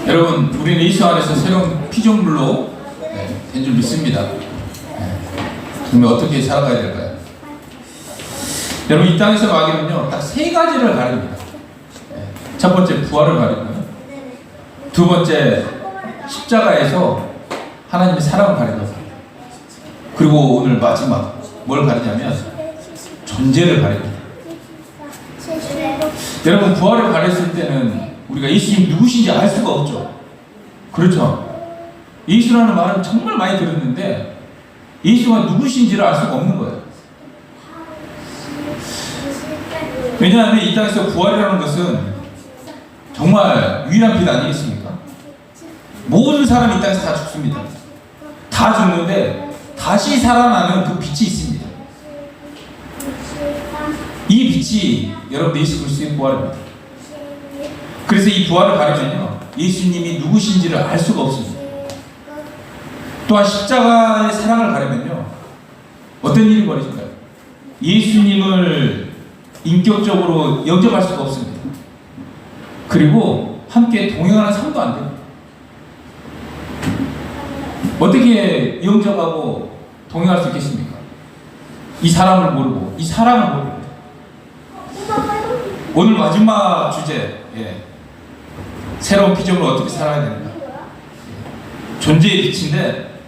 여러분, 우리는 예수 안에서 새로운 피조물로 된 줄 믿습니다. 그러면 어떻게 살아가야 될까요? 여러분, 이 땅에서 마귀는요, 딱 세 가지를 가립니다. 첫 번째, 부활을 가리고요. 두 번째, 십자가에서 하나님의 사랑을 가리고, 그리고 오늘 마지막, 뭘 가리냐면 존재를 가립니다. 여러분, 부활을 가렸을 때는 우리가 예수님 누구신지 알 수가 없죠. 그렇죠? 예수라는 말은 정말 많이 들었는데 예수가 누구신지를 알 수가 없는 거예요. 왜냐하면 이 땅에서 부활이라는 것은 정말 유일한 빛 아니겠습니까? 모든 사람이 이 땅에서 다 죽습니다. 다 죽는데 다시 살아나는 그 빛이 있습니다. 이 빛이 여러분 예수 그리스도의 부활입니다. 그래서 이 부활을 가리면요, 예수님이 누구신지를 알 수가 없습니다. 또한 십자가의 사랑을 가리면요, 어떤 일이 벌어질까요? 예수님을 인격적으로 영접할 수가 없습니다. 그리고 함께 동행하는 삶도 안 돼요. 어떻게 영접하고 동행할 수 있겠습니까? 이 사람을 모르고, 이 사랑을 모르고. 오늘 마지막 주제, 새로운 피조물을 어떻게 살아야 되는가? 존재의 빛인데,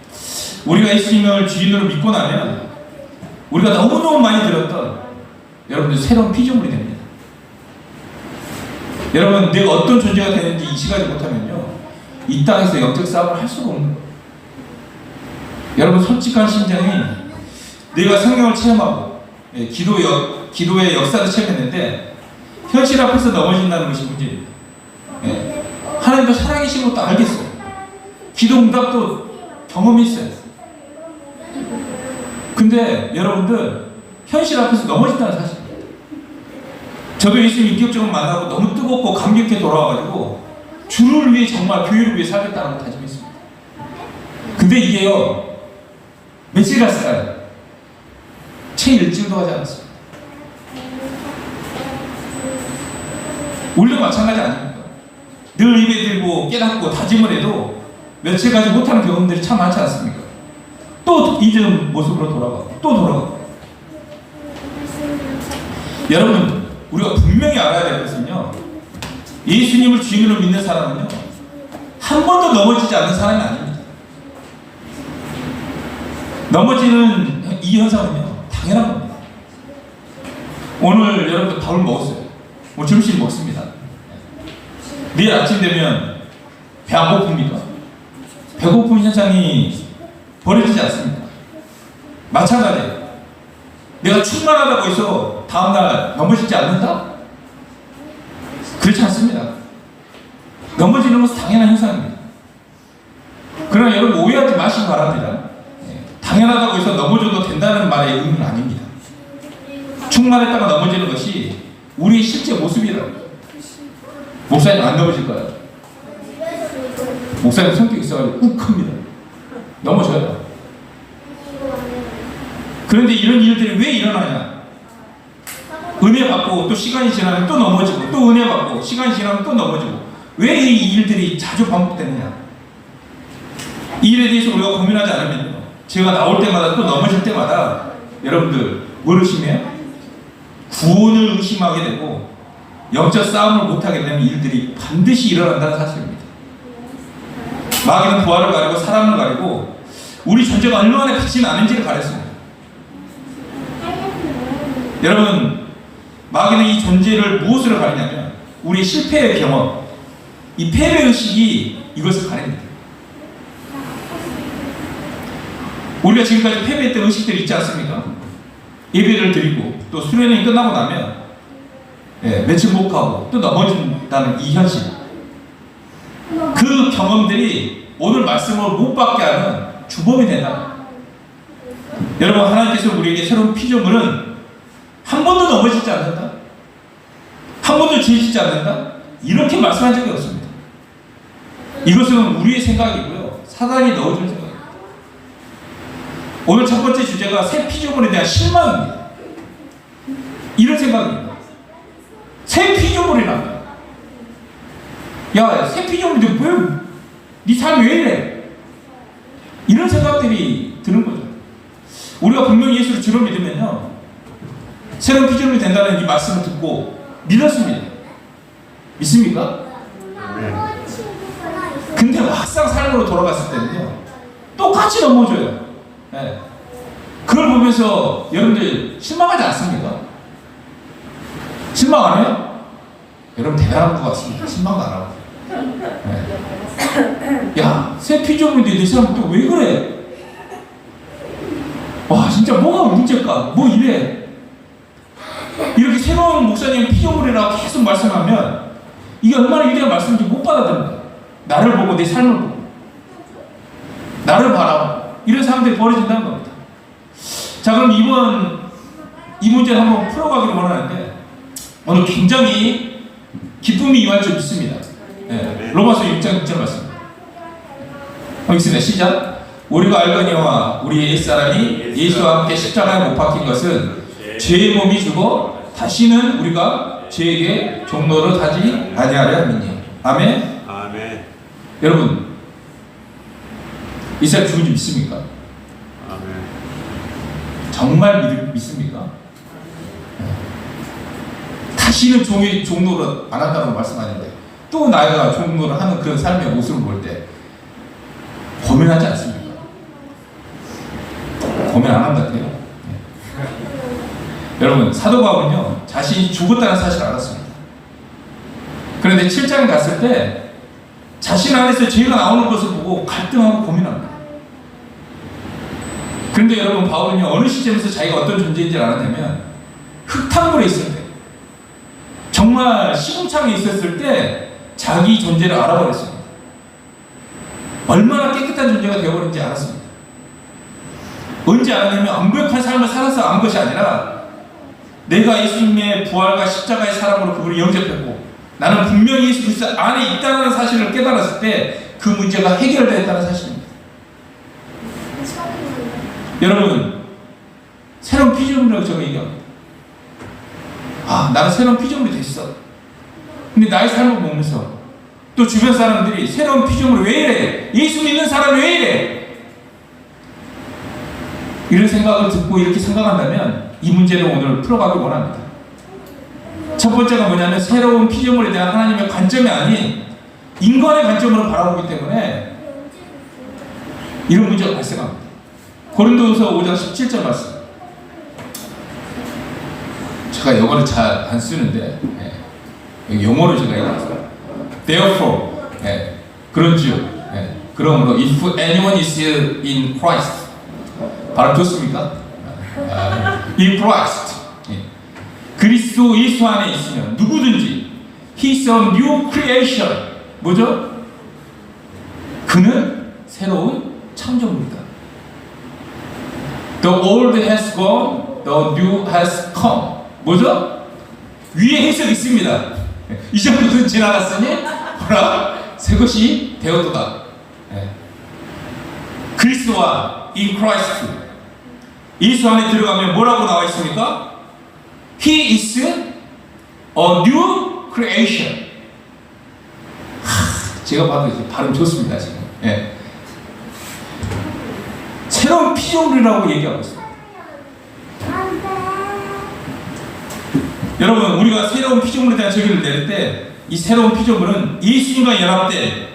우리가 예수님을 주인으로 믿고 나면 우리가 너무너무 많이 들었던 여러분들 새로운 피조물이 됩니다. 여러분, 내가 어떤 존재가 되는지 인식하지 못하면요, 이 땅에서 영적 싸움을 할 수가 없는 거예요. 여러분, 솔직한 심정이 내가 성경을 체험하고 기도의 역사를 체험했는데 현실 앞에서 넘어진다는 것이 문제입니다. 하나님도 살아계신 것도 알겠어요. 기도 응답도 경험했어요. 근데 여러분들 현실 앞에서 넘어진다는 사실입니다. 저도 예수님 인격적으로 만나고 너무 뜨겁고 감격해 돌아와가지고 주를 위해, 정말 교회를 위해 살겠다는 걸 다짐했습니다. 근데 이게요, 며칠 갔을까요? 채 일주일도 하지 않았습니다. 우리도 마찬가지 아닙니까? 늘 입에 들고 깨닫고 다짐을 해도 며칠 가지 못하는 경험들이 참 많지 않습니까? 또 잊은 모습으로 돌아가고 또 돌아가고. 여러분, 우리가 분명히 알아야 될 것은요, 예수님을 주인으로 믿는 사람은요, 한 번도 넘어지지 않는 사람이 아닙니다. 넘어지는 이 현상은요, 당연한 겁니다. 오늘 여러분들 밥을 먹었어요. 오늘 점심 먹습니다. 내일 아침 되면 배 안 고픕니까? 배고픔 현상이 벌어지지 않습니다. 마찬가지예요. 내가 충만하다고 해서 다음날 넘어지지 않는다? 그렇지 않습니다. 넘어지는 것은 당연한 현상입니다. 그러나 여러분, 오해하지 마시기 바랍니다. 당연하다고 해서 넘어져도 된다는 말의 의미는 아닙니다. 충만했다가 넘어지는 것이 우리의 실제 모습이라고. 목사님 안 넘어질까요? 목사님 성격이 있어가지고 욱합니다. 넘어져요. 그런데 이런 일들이 왜 일어나냐? 은혜 받고 또 시간이 지나면 또 넘어지고, 또 은혜 받고 시간이 지나면 또 넘어지고. 왜 이 일들이 자주 반복되느냐? 이 일에 대해서 우리가 고민하지 않으면요, 제가 나올 때마다 또 넘어질 때마다 여러분들 뭘 의심해요? 구원을 의심하게 되고 영적 싸움을 못하게 되는 일들이 반드시 일어난다는 사실입니다. 마귀는 부활을 가리고 사랑을 가리고 우리 존재가 얼마나 빛이 나는지를 가렸습니다. 여러분, 마귀는 이 존재를 무엇으로 가리냐면 우리의 실패의 경험, 이 패배의식이 이것을 가립니다. 우리가 지금까지 패배했던 의식들이 있지 않습니까? 예배를 드리고 또 수련회가 끝나고 나면 며칠 못 가고 또 넘어진다는 이 현실, 그 경험들이 오늘 말씀을 못 받게 하는 주범이 된다. 여러분, 하나님께서 우리에게 새로운 피조물은 한 번도 넘어지지 않는다, 한 번도 죄짓지 않는다, 이렇게 말씀한 적이 없습니다. 이것은 우리의 생각이고요, 사단이 넣어준 생각입니다. 오늘 첫 번째 주제가 새 피조물에 대한 실망입니다. 이런 생각입니다. 새 피조물이란 야, 새 피조물인데 네 삶이 왜 이래? 이런 생각들이 드는 거죠. 우리가 분명히 예수를 주로 믿으면요, 새로운 피조물이 된다는 이 말씀을 듣고 믿었습니다. 믿습니까? 근데 막상 삶으로 돌아갔을 때는요, 똑같이 넘어져요. 네. 그걸 보면서 여러분들 실망하지 않습니까? 실망 안 해요? 여러분 대단한 것 같습니다. 실망 안 하고. 네. 야, 새 피조물인데 내 사람 또 왜 그래? 와, 진짜 뭐가 문제일까? 뭐 이래? 이렇게 새로운 목사님 피조물이라고 계속 말씀하면 이게 얼마나 위대한 말씀인지 못 받아들인다. 나를 보고 내 삶을 보고 나를 바라보고 이런 사람들이 벌어진다는 겁니다. 자, 그럼 이 문제를 한번 풀어가기를 원하는데 오늘 굉장히 기쁨이 임할 줄 믿습니다. 네. 로마서 6장 6절 말씀. 하겠습니다. 시작. 우리가 알거니와 우리 옛사람이 예수와 함께 십자가에 못 박힌 것은 죄의 몸이 죽어 다시는 우리가 죄에게 종로를 하지 아니하려 믿니. 아멘. 아멘. 여러분, 이 사람 죽은 줄 믿습니까? 아멘. 정말 믿습니까? 다시는 종로를 안 한다고 말씀하는데 또 나이가 종로를 하는 그런 삶의 모습을 볼 때 고민하지 않습니까? 고민 안 한 것 같아요. 여러분, 사도 바울은요, 자신이 죽었다는 사실을 알았습니다. 그런데 7장에 갔을 때 자신 안에서 죄가 나오는 것을 보고 갈등하고 고민합니다. 그런데 여러분, 바울은요, 어느 시점에서 자기가 어떤 존재인지 알았냐면 흙탕물에 있을 때, 정말 시궁창에 있었을 때 자기 존재를 알아버렸습니다. 얼마나 깨끗한 존재가 되어버린지 알았습니다. 언제 알았냐면 완벽한 삶을 살아서 안 것이 아니라 내가 예수님의 부활과 십자가의 사랑으로 그분을 영접했고 나는 분명히 예수 그리스도 안에 있다는 사실을 깨달았을 때 그 문제가 해결되었다는 사실입니다. 여러분, 새로운 피조물이라고 제가 얘기합니다. 아, 나는 새로운 피조물이 됐어. 근데 나의 삶을 보면서 또 주변 사람들이 새로운 피조물이 왜 이래? 예수 믿는 사람이 왜 이래? 이런 생각을 듣고 이렇게 생각한다면 이 문제를 오늘 풀어가길 원합니다. 첫 번째가 뭐냐면 새로운 피조물에 대한 하나님의 관점이 아닌 인간의 관점으로 바라보기 때문에 이런 문제가 발생합니다. 고린도후서 5장 17절 말씀. 제가 영어를 잘 안 쓰는데 영어로 제가 얘기했어요. Therefore, 그런즉, 그러므로 if anyone is in Christ, 발음 좋습니까? in Christ, 그리스도 예수 안에 있으면 누구든지 he is a new creation. 뭐죠? 그는 새로운 창조물이다. The old has gone, the new has come. 뭐죠? 위에 해석이 있습니다. 이 정도는 지나갔으니 뭐라? 새 것이 되었도다. 그리스도와 in Christ, 예수 안에 들어가면 뭐라고 나와 있습니까? He is a new creation. 제가 봐도 이제 발음 좋습니다 지금. 새로운 피조물이라고 얘기하고 있어요. 여러분, 우리가 새로운 피조물에 대한 저기를 내릴 때 이 새로운 피조물은 예수님과 연합된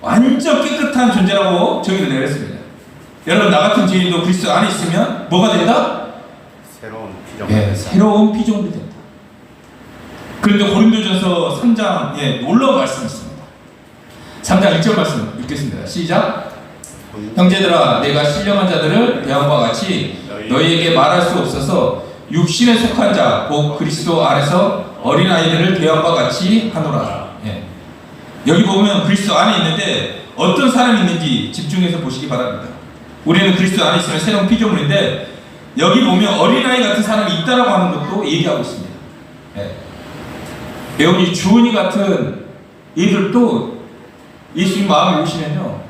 완전 깨끗한 존재라고 저기를 내렸습니다. 여러분, 나 같은 죄인도 그리스도 안에 있으면 뭐가 된다? 새로운 피조물. 새로운 피조물이 된다. 그런데 고린도전서 3장에 놀라운 말씀이 있습니다. 3장 1절 말씀 읽겠습니다. 시작. 형제들아, 내가 신령한 자들을 대한 바와 같이 너희에게 말할 수 없어서 육신에 속한 자, 곧 그리스도 안에서 어린아이들을 대한 바와 같이 하노라. 여기 보면 그리스도 안에 있는데 어떤 사람이 있는지 집중해서 보시기 바랍니다. 우리는 그리스도 안에 있으면 새로운 피조물인데 여기 보면 어린아이 같은 사람이 있다라고 하는 것도 얘기하고 있습니다. 여러분, 이 주은이 같은 이들도 예수님 마음에 오시면요,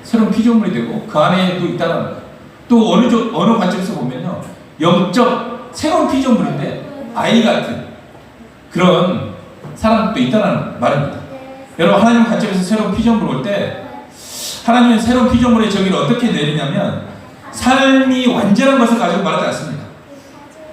새로운 피조물이 되고 그 안에도 있다는 거예요. 또 어느 관점에서 보면요, 영적 새로운 피조물인데 아이 같은 그런 사람도 있다는 말입니다. 여러분, 하나님 관점에서 새로운 피조물 올 때 하나님은 새로운 피조물의 정의를 어떻게 내리냐면 삶이 완전한 것을 가지고 말하지 않습니다.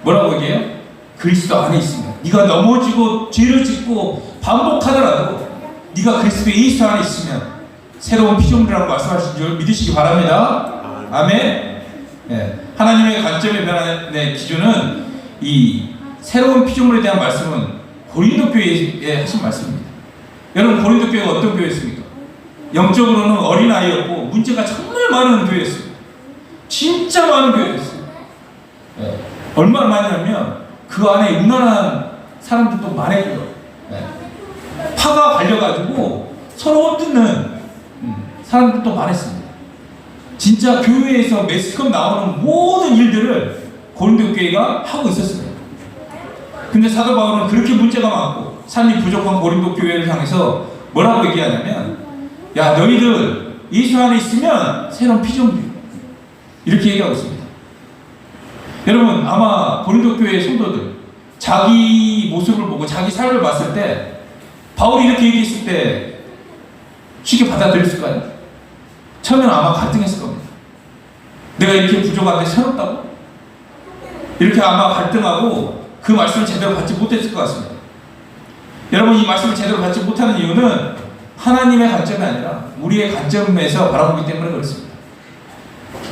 뭐라고 얘기해요? 그리스도 안에 있으면 네가 넘어지고 죄를 짓고 반복하더라도 네가 그리스도 예수 안에 있으면 새로운 피조물이라고 말씀하신 줄 믿으시기 바랍니다. 아멘. 네. 하나님의 관점의 변화의 기준은 이 새로운 피조물에 대한 말씀은 고린도 교회에 하신 말씀입니다. 여러분, 고린도 교회가 어떤 교회였습니까? 영적으로는 어린아이였고 문제가 정말 많은 교회였습니다. 진짜 많은 교회였어요. 네. 얼마나 많냐면 그 안에 유난한 사람들도 많았고요. 네. 파가 갈려가지고 서로 헛듣는 사람들도 많았습니다. 진짜 교회에서 매스컴 나오는 모든 일들을 고린도 교회가 하고 있었습니다. 근데 사도 바울은 그렇게 문제가 많고 삶이 부족한 고린도 교회를 향해서 뭐라고 얘기하냐면, 야, 너희들 예수 안에 있으면 새로운 피조물이야, 이렇게 얘기하고 있습니다. 여러분, 아마 고린도 교회의 성도들 자기 모습을 보고 자기 삶을 봤을 때 바울이 이렇게 얘기했을 때 쉽게 받아들였을까요? 처음에는 아마 갈등했을 겁니다. 내가 이렇게 부족한데 새롭다고? 이렇게 아마 갈등하고 그 말씀을 제대로 받지 못했을 것 같습니다. 여러분, 이 말씀을 제대로 받지 못하는 이유는 하나님의 관점이 아니라 우리의 관점에서 바라보기 때문에 그렇습니다.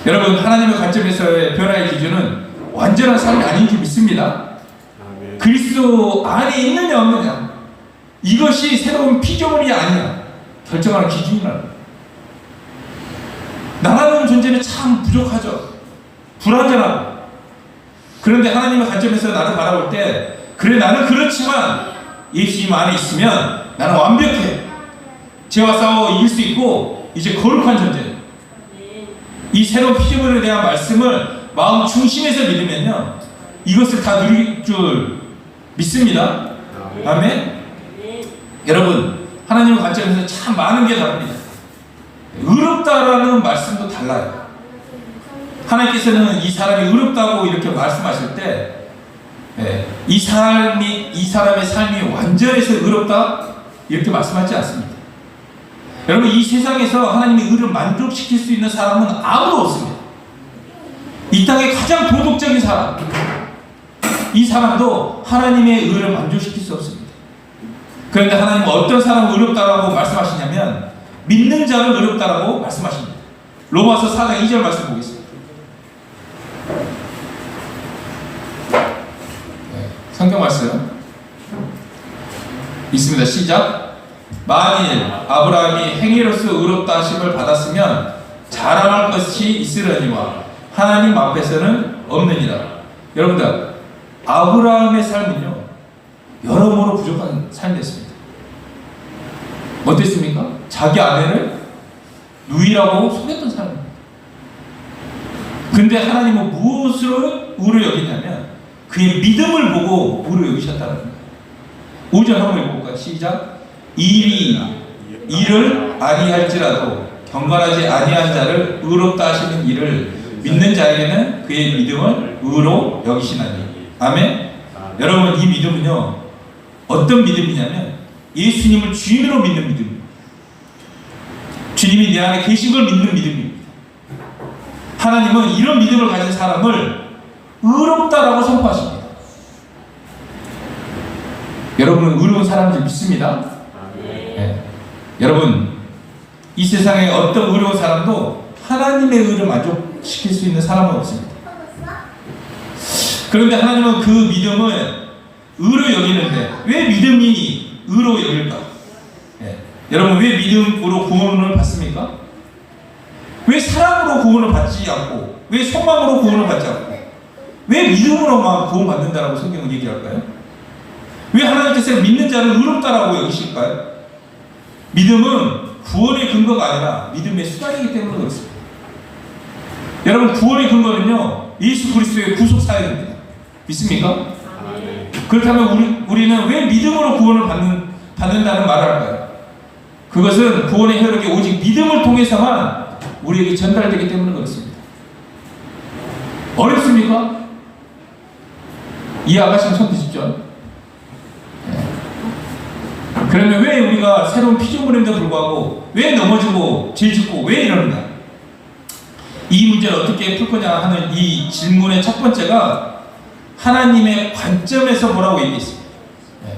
여러분, 하나님의 관점에서의 변화의 기준은 완전한 삶이 아닌 줄 믿습니다. 그리스도 안에 있느냐 없느냐, 이것이 새로운 피조물이 아니냐 결정하는 기준이라는 거예요. 나라는 존재는 참 부족하죠. 불완전하고. 그런데 하나님의 관점에서 나를 바라볼 때, 그래, 나는 그렇지만 예수님 안에 있으면 나는 완벽해. 죄와 싸워 이길 수 있고 이제 거룩한 존재. 이 새로운 피조물에 대한 말씀을 마음 중심에서 믿으면요, 이것을 다 누릴 줄 믿습니다. 아멘. 여러분, 하나님의 관점에서 참 많은 게 다릅니다. 의롭다라는 말씀도 달라요. 하나님께서는 이 사람이 의롭다고 이렇게 말씀하실 때, 이 사람의 삶이 완전해서 의롭다 이렇게 말씀하지 않습니다. 여러분, 이 세상에서 하나님의 의를 만족시킬 수 있는 사람은 아무도 없습니다. 이 땅의 가장 도덕적인 사람, 이 사람도 하나님의 의를 만족시킬 수 없습니다. 그런데 하나님은 어떤 사람을 의롭다라고 말씀하시냐면 믿는 자를 의롭다라고 말씀하십니다. 로마서 4장 2절 말씀 보겠습니다. 성경 말씀 있습니다. 시작. 만일 아브라함이 행위로서 의롭다 하심을 받았으면 자랑할 것이 있으려니와 하나님 앞에서는 없느니라. 여러분들, 아브라함의 삶은요, 여러모로 부족한 삶이었습니다. 어땠습니까? 자기 아내를 누이라고 속였던 사람입니다. 근데 하나님은 무엇으로 의로 여기냐면 그의 믿음을 보고 의로 여기셨다는 거예요. 5절 한번 읽어볼까요? 시작. 이를 아니할지라도 경건하지 아니한 자를 의롭다 하시는 이를 믿는 자에게는 그의 믿음을 의로 여기시나니. 아멘. 여러분, 이 믿음은요, 어떤 믿음이냐면 예수님을 주인으로 믿는 믿음입니다. 주님이 내 안에 계신 걸 믿는 믿음입니다. 하나님은 이런 믿음을 가진 사람을 의롭다라고 선포하십니다. 여러분은 의로운 사람인지 믿습니다. 네. 여러분, 이 세상에 어떤 의로운 사람도 하나님의 의를 만족시킬 수 있는 사람은 없습니다. 그런데 하나님은 그 믿음을 의로 여기는데 왜 믿음이 의로 여길까? 네. 여러분, 왜 믿음으로 구원을 받습니까? 왜 사랑으로 구원을 받지 않고, 왜 소망으로 구원을 받지 않고, 왜 믿음으로만 구원받는다라고 성경은 얘기할까요? 왜 하나님께서 믿는 자를 의롭다라고 여기실까요? 믿음은 구원의 근거가 아니라 믿음의 수단이기 때문에 그렇습니다. 여러분, 구원의 근거는요, 예수 그리스도의 구속 사역입니다. 믿습니까? 그렇다면 우리는 왜 믿음으로 구원을 받는다는 말을 할까요? 그것은 구원의 혈육이 오직 믿음을 통해서만 우리에게 전달되기 때문에 그렇습니다. 어렵습니까? 이해하시면 손 드십시오. 네. 그러면 왜 우리가 새로운 피조물인데 불구하고 왜 넘어지고 죄 짓고 왜 이러는가? 이 문제를 어떻게 풀 거냐 하는 이 질문의 첫 번째가 하나님의 관점에서 보라고 얘기했습니다. 네.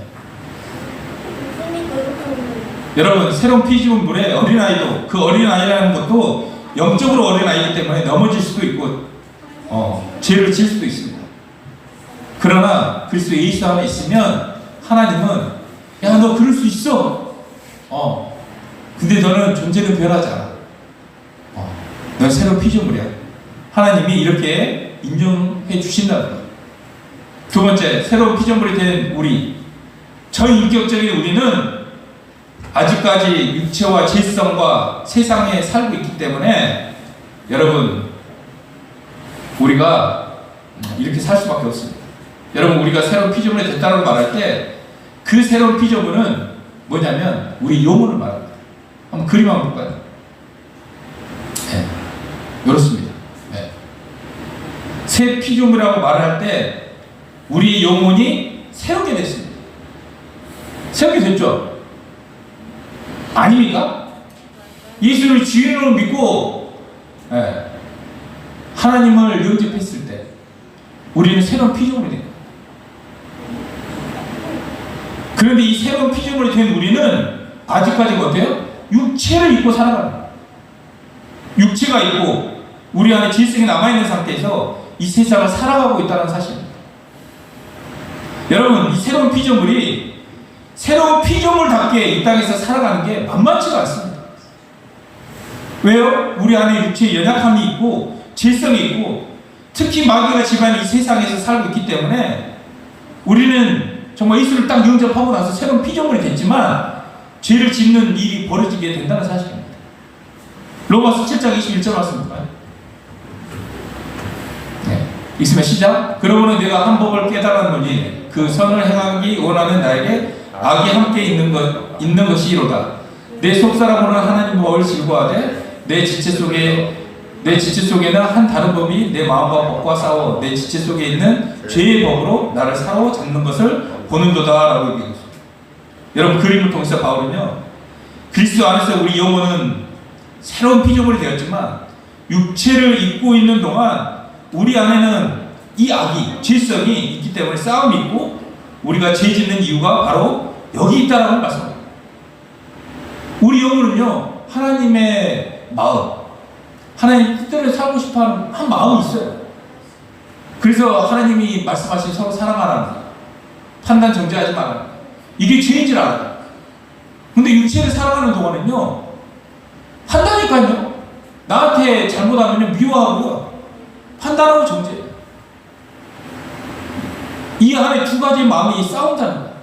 여러분, 새로운 피조물의 어린아이도, 그 어린아이라는 것도 영적으로 어린아이이기 때문에 넘어질 수도 있고 죄를 지을 수도 있습니다. 그러나 그리스도 예수 안에 있으면 하나님은 야, 너 그럴 수 있어. 근데 너는 존재는 변하지 않아. 넌 새로운 피조물이야. 하나님이 이렇게 인정해 주신다는 거예요. 두 번째, 새로운 피조물이 된 우리, 저인격적인 우리는 아직까지 육체와 질성과 세상에 살고 있기 때문에 여러분, 우리가 이렇게 살 수밖에 없습니다. 여러분, 우리가 새로운 피조물이 됐다고 말할 때 그 새로운 피조물은 뭐냐면 우리 영혼을 말합니다. 한번 그림 한번 볼까요? 네, 이렇습니다. 네. 새 피조물이라고 말할 때 우리 영혼이 새롭게 됐습니다. 새롭게 됐죠? 아닙니까? 예수를 주인으로 믿고 하나님을 영접했을 때 우리는 새로운 피조물이 됩니다. 그런데 이 새로운 피조물이 된 우리는 아직까지 어때요? 육체를 입고 살아갑니다. 육체가 있고 우리 안에 질성이 남아있는 상태에서 이 세상을 살아가고 있다는 사실입니다. 여러분, 이 새로운 피조물이 새로운 피조물답게 이 땅에서 살아가는 게 만만치가 않습니다. 왜요? 우리 안에 육체에 연약함이 있고 질성이 있고 특히 마귀가 집안에 이 세상에서 살고 있기 때문에 우리는 정말 예수를 딱 영접하고 나서 새로운 피조물이 됐지만 죄를 짓는 일이 벌어지게 된다는 사실입니다. 로마서 7장 21절 말씀 볼까요? 네. 있으면 시작. 그러므로 내가 한 법을 깨달았노니 그 선을 행하기 원하는 나에게 악이 함께 있는 것이 이로다. 내 속사람으로는 하나님 법을 즐거워하되 내 지체 속에는 한 다른 법이 내 마음과 법과 싸워 내 지체 속에 있는 죄의 법으로 나를 사로잡는 것을 보는도다 라고 얘기했습니다. 여러분, 그림을 통해서 바울은요, 그리스도 안에서 우리 영혼은 새로운 피조물이 되었지만 육체를 입고 있는 동안 우리 안에는 이 악이, 질성이 있기 때문에 싸움이 있고 우리가 죄 짓는 이유가 바로 여기 있다라고 말씀합니다. 우리 영혼은요, 하나님의 마음, 하나님 뜻대로 살고 싶어하는 한 마음이 있어요. 그래서 하나님이 말씀하신 서로 사랑하라는 판단 정죄하지 말라. 이게 죄인 줄 알아요. 근데 육체를 살아가는 동안은요, 한다니까요. 나한테 잘못하면 미워하고요, 판단하고 정죄해요. 이 안에 두 가지 마음이 싸운다는 거예요.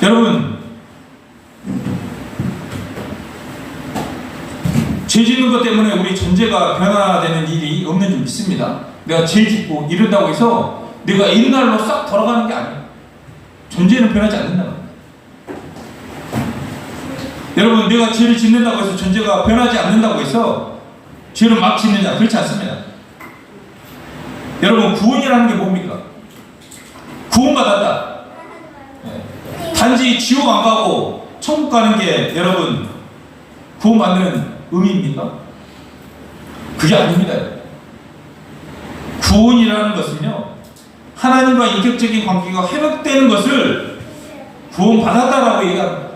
여러분, 죄 짓는 것 때문에 우리 존재가 변화되는 일이 없는 줄 믿습니다. 내가 죄 짓고 이런다고 해서 내가 옛날로 싹 돌아가는 게 아니에요. 존재는 변하지 않는다는 거예요. 여러분, 내가 죄를 짓는다고 해서 존재가 변하지 않는다고 해서 죄를 막 짓느냐? 그렇지 않습니다. 여러분, 구원이라는 게 뭡니까? 구원받았다. 단지 지옥 안 가고 천국 가는 게 여러분 구원받는 의미입니까? 그게 아닙니다. 구원이라는 것은요, 하나님과 인격적인 관계가 회복되는 것을 구원받았다라고 얘기합니다.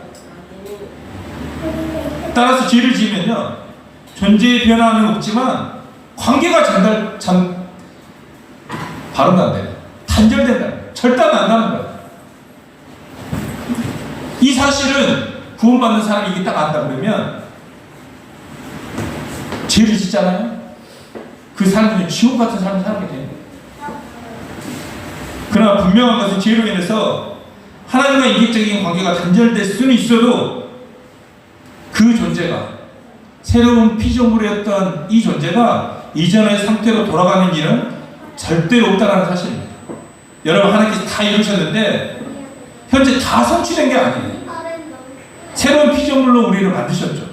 따라서 죄를 지으면요, 존재의 변화는 없지만 관계가 발언 안 돼요. 단절된다. 절단 안 나는 거예요. 이 사실은 구원받는 사람이 이게 딱 안다 그러면 죄를 짓잖아요. 그 사람들은 지옥 같은 삶을 살게 돼요. 그러나 분명한 것은 죄로 인해서 하나님과 인격적인 관계가 단절될 수는 있어도 그 존재가, 새로운 피조물이었던 이 존재가 이전의 상태로 돌아가는 일은 절대로 없다는 사실입니다. 여러분, 하나님께서 다 이루셨는데 현재 다 성취된 게 아니에요. 새로운 피조물로 우리를 만드셨죠.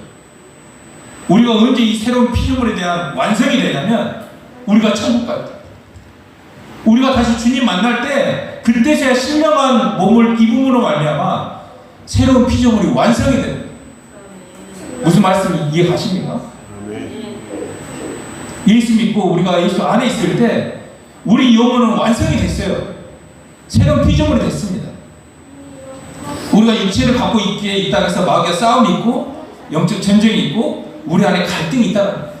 우리가 언제 이 새로운 피조물에 대한 완성이 되냐면 우리가 천국 갈 때, 우리가 다시 주님 만날 때 그때서야 신령한 몸을 입음으로 말미암아 새로운 피조물이 완성이 됩니다. 무슨 말씀이 이해 가십니까? 아멘. 예수 믿고 우리가 예수 안에 있을 때 우리 영혼은 완성이 됐어요. 새로운 피조물이 됐습니다. 우리가 육체를 갖고 있기에 이 땅에서 마귀와 싸움이 있고 영적 전쟁이 있고 우리 안에 갈등이 있다는 거예요.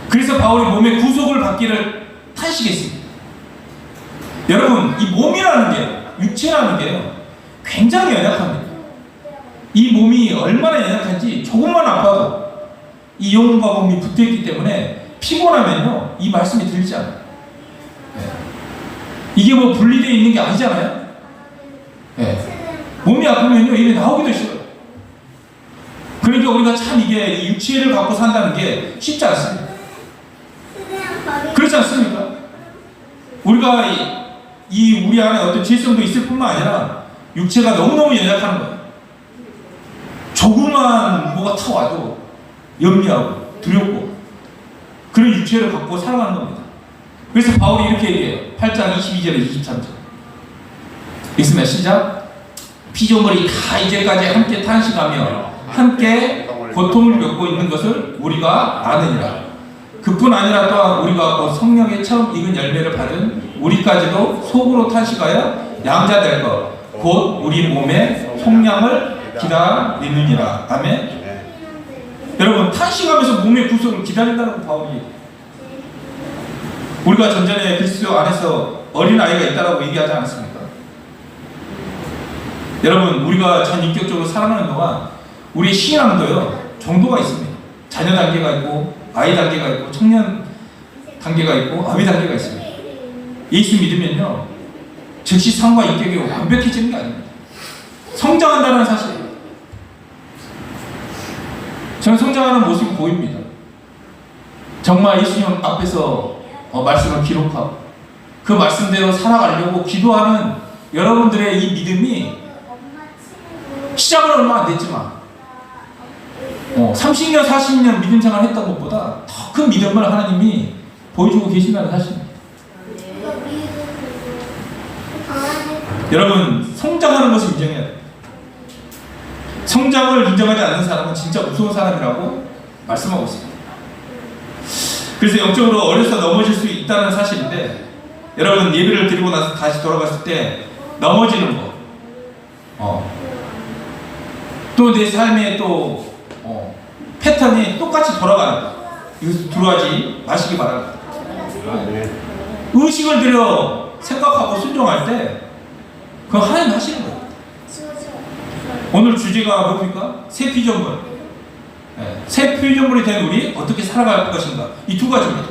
그래서 바울이 몸의 구속을 받기를 탄식했습니다. 여러분, 이 몸이라는 게, 육체라는 게요, 굉장히 연약합니다. 이 몸이 얼마나 연약한지 조금만 아파도 이 영혼과 몸이 붙어있기 때문에 피곤하면요, 이 말씀이 들리지 않아요. 네. 이게 뭐 분리되어 있는 게 아니잖아요. 네. 몸이 아프면요, 이게 나오기도 싫어요. 그러니까 우리가 참 이게 이 육체를 갖고 산다는 게 쉽지 않습니다. 그렇지 않습니까? 우리가 우리 안에 어떤 질성도 있을 뿐만 아니라 육체가 너무너무 연약한 거예요. 조그만 뭐가 타와도 염려하고 두렵고 그런 육체를 갖고 살아가는 겁니다. 그래서 바울이 이렇게 얘기해요. 8장 22절에 23절 읽으면 시작. 피조물이 다 이제까지 함께 탄식하며 함께 고통을 겪고 있는 것을 우리가 아느니라. 그뿐 아니라 또한 우리가 곧 성령의 처음 익은 열매를 받은 우리까지도 속으로 탄식하여 양자될 것 곧 우리 몸의 속량을 기다리느니라. 아멘. 네. 여러분, 탄식하면서 몸의 구속을 기다린다는 바울이, 우리가 전전에 그리스도 안에서 어린아이가 있다고 얘기하지 않았습니까? 여러분, 우리가 전 인격적으로 살아가는 동안 우리 신앙도요 정도가 있습니다. 자녀 단계가 있고 아이 단계가 있고 청년 단계가 있고 아비 단계가 있습니다. 예수 믿으면요 즉시 삶과 인격이 완벽해지는 게 아닙니다. 성장한다는 사실이에요. 저는 성장하는 모습이 보입니다. 정말 예수님 앞에서 말씀을 기록하고 그 말씀대로 살아가려고 기도하는 여러분들의 이 믿음이 시작은 얼마 안 됐지만 30년, 40년 믿음 생활 했던 것보다 더 큰 믿음을 하나님이 보여주고 계신다는 사실입니다. 여러분, 성장하는 것을 인정해야 돼요. 성장을 인정하지 않는 사람은 진짜 무서운 사람이라고 말씀하고 있습니다. 그래서 영적으로 어려서 넘어질 수 있다는 사실인데, 여러분 예배를 드리고 나서 다시 돌아갔을 때 넘어지는 거, 또 내 삶의 또 패턴이 똑같이 돌아가는 거, 이것을 두려워하지 마시기 바랍니다. 의식을 들여 생각하고 순종할 때 그거 하나님 하시는 거예요. 오늘 주제가 뭡니까? 새 피조물. 새 피조물이 된 우리 어떻게 살아갈 것인가, 이 두 가지입니다.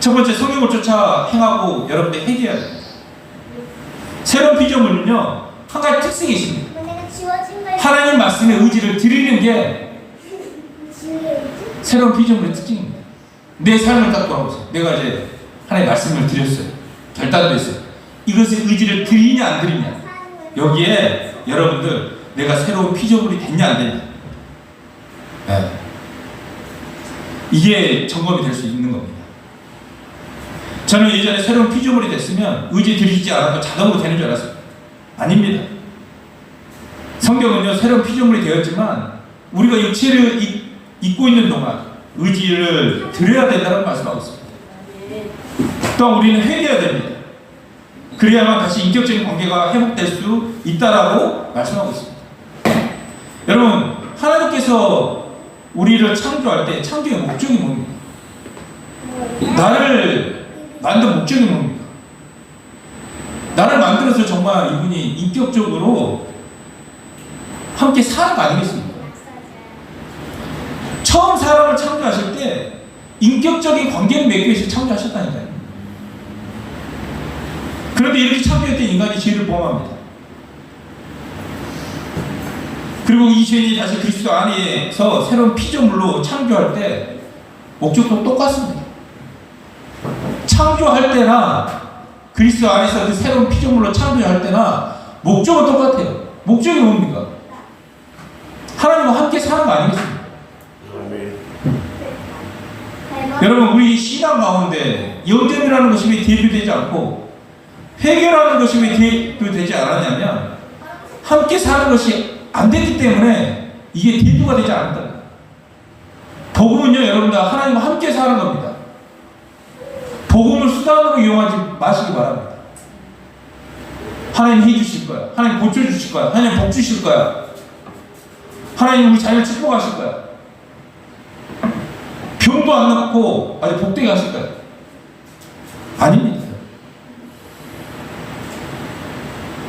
첫 번째, 성령을 쫓아 행하고 여러분들 회개해야 됩니다. 새로운 피조물은요 한 가지 특징이 있습니다. 하나님 말씀의 의지를 드리는 게 새로운 피조물의 특징입니다. 내 삶을 딱 돌아보세요. 내가 이제 하나님 말씀을 드렸어요. 결단도 했어요. 이것의 의지를 드리냐 안 드리냐, 여기에 여러분들 내가 새로운 피조물이 됐냐 안 됐냐, 이게 점검이 될 수 있는 겁니다. 저는 예전에 새로운 피조물이 됐으면 의지 드리지 않아도 자동으로 되는 줄 알았어요. 아닙니다. 성경은요 새로운 피조물이 되었지만 우리가 육체를 입고 있는 동안 의지를 드려야 된다는 말씀하고 있습니다. 또한 우리는 회개해야 됩니다. 그래야만 다시 인격적인 관계가 회복될 수 있다라고 말씀하고 있습니다. 여러분, 하나님께서 우리를 창조할 때 창조의 목적이 뭡니까? 나를 만든 목적이 뭡니까? 나를 만들어서 정말 이분이 인격적으로 함께 사는 거 아니겠습니까? 처음 사람을 창조하실 때 인격적인 관계를 맺기 위해서 창조하셨다니까요. 그런데 이렇게 창조했던 인간이 죄를 범합니다. 그리고 이 죄인이 다시 그리스도 안에서 새로운 피조물로 창조할 때 목적도 똑같습니다. 창조할 때나 그리스도 안에서 그 새로운 피조물로 창조할 때나 목적은 똑같아요. 목적이 뭡니까? 하나님과 함께 사는 거 아니겠습니까? 여러분, 우리 신앙 가운데 영점이라는 것이 왜 대비되지 않고 회개라는 것이 왜 되지 않았냐면 함께 사는 것이 안 됐기 때문에 이게 대두가 되지 않았다. 복음은요, 여러분들 하나님과 함께 사는 겁니다. 복음을 수단으로 이용하지 마시기 바랍니다. 하나님 해주실 거야. 하나님 고쳐주실 거야. 하나님 복 주실 거야. 하나님 우리 자녀를 축복하실 거야. 병도 안 낳고 아주 복되게 하실 거야. 아닙니다.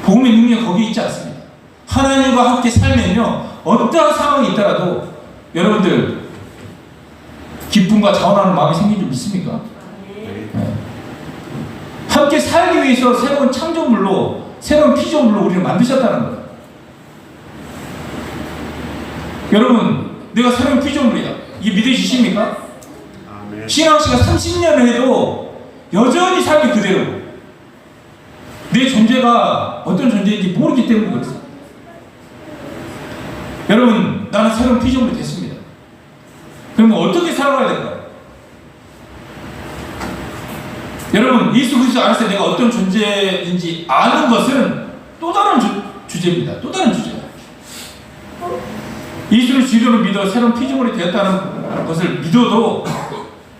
복음의 능력이 거기에 있지 않습니다. 하나님과 함께 살면요, 어떠한 상황이 있더라도 여러분들 기쁨과 자원하는 마음이 생긴 줄 믿습니까? 네. 함께 살기 위해서 새로운 창조물로, 새로운 피조물로 우리를 만드셨다는 거예요. 여러분, 내가 새로운 피조물이야. 이게 믿으시십니까? 신앙시가 30년을 해도 여전히 삶이 그대로. 내 존재가 어떤 존재인지 모르기 때문에 그렇습니다. 여러분, 나는 새로운 피조물이 됐습니다. 그러면 어떻게 살아가야 될까요? 여러분, 예수 그리스도 안에서 내가 어떤 존재인지 아는 것은 또 다른 주제입니다. 또 다른 주제예요. 예수를 주로 믿어 새로운 피조물이 되었다는 것을 믿어도